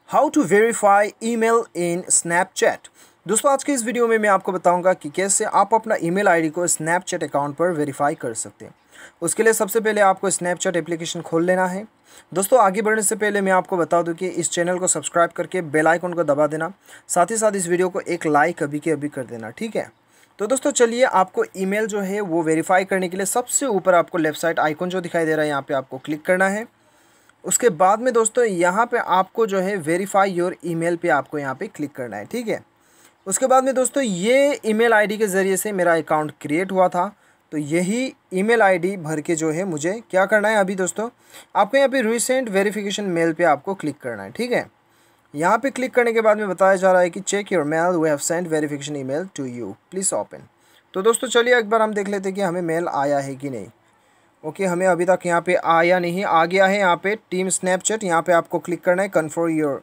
How to verify email in Snapchat. दोस्तों आज के इस वीडियो में मैं आपको बताऊंगा कि कैसे आप अपना ईमेल आईडी को स्नैपचैट अकाउंट पर वेरीफाई कर सकते हैं। उसके लिए सबसे पहले आपको स्नैपचैट एप्लीकेशन खोल लेना है। दोस्तों आगे बढ़ने से पहले मैं आपको बता दूं कि इस चैनल को सब्सक्राइब करके बेल आइकन को दबा देना, साथ ही साथ इस वीडियो को एक लाइक अभी के अभी कर देना, ठीक है। तो दोस्तों चलिए, आपको ईमेल जो है वो वेरीफाई करने के लिए सबसे ऊपर आपको लेफ्ट साइड आइकन जो दिखाई दे रहा है यहाँ पे आपको क्लिक करना है। उसके बाद में दोस्तों यहाँ पे आपको जो है वेरीफाई योर ईमेल पे आपको यहाँ पे क्लिक करना है, ठीक है। उसके बाद में दोस्तों ये ईमेल आईडी के ज़रिए से मेरा अकाउंट क्रिएट हुआ था, तो यही ईमेल आईडी भर के जो है मुझे क्या करना है। अभी दोस्तों आपको यहाँ पे रिसेंट वेरिफिकेशन मेल पे आपको क्लिक करना है, ठीक है। यहाँ पे क्लिक करने के बाद में बताया जा रहा है कि check your mail, we have send verification email to you, please open. तो दोस्तों चलिए एक बार हम देख लेते हैं कि हमें मेल आया है कि नहीं। ओके, हमें अभी तक यहाँ पे आया नहीं, आ गया है यहाँ पे टीम स्नैपचैट। यहाँ पे आपको क्लिक करना है, कन्फर्म योर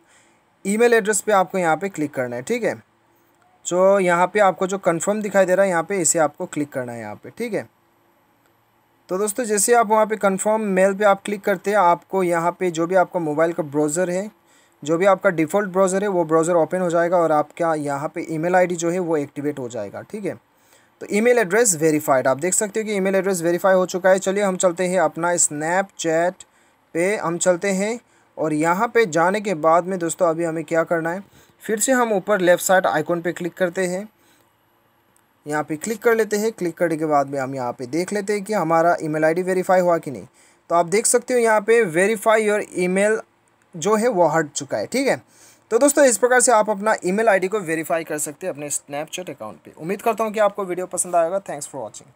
ईमेल एड्रेस पे आपको यहाँ पे क्लिक करना है, ठीक है। तो यहाँ पे आपको जो कन्फर्म दिखाई दे रहा है यहाँ पे, इसे आपको क्लिक करना है यहाँ पे, ठीक है। तो दोस्तों जैसे आप वहाँ पे कन्फर्म मेल पे आप क्लिक करते हैं, आपको यहाँ पे जो भी आपका मोबाइल का ब्राउज़र है, जो भी आपका डिफ़ॉल्ट ब्राउज़र है, वो ब्राउज़र ओपन हो जाएगा और आपका यहाँ पे ईमेल आईडी जो है वो एक्टिवेट हो जाएगा, ठीक है। तो ईमेल एड्रेस वेरीफाइड, आप देख सकते हो कि ईमेल एड्रेस वेरीफाई हो चुका है। चलिए हम चलते हैं अपना स्नैपचैट पे, हम चलते हैं और यहाँ पे जाने के बाद में दोस्तों अभी हमें क्या करना है, फिर से हम ऊपर लेफ़्ट साइड आइकॉन पे क्लिक करते हैं, यहाँ पे क्लिक कर लेते हैं। क्लिक करने के बाद में हम यहाँ पे देख लेते हैं कि हमारा ईमेल आईडी वेरीफाई हुआ कि नहीं। तो आप देख सकते हो यहाँ पे वेरीफाई योर ईमेल जो है वो हट चुका है, ठीक है। तो दोस्तों इस प्रकार से आप अपना ईमेल आईडी को वेरीफाई कर सकते हैं अपने स्नैपचैट अकाउंट पे। उम्मीद करता हूँ कि आपको वीडियो पसंद आएगा। Thanks for watching.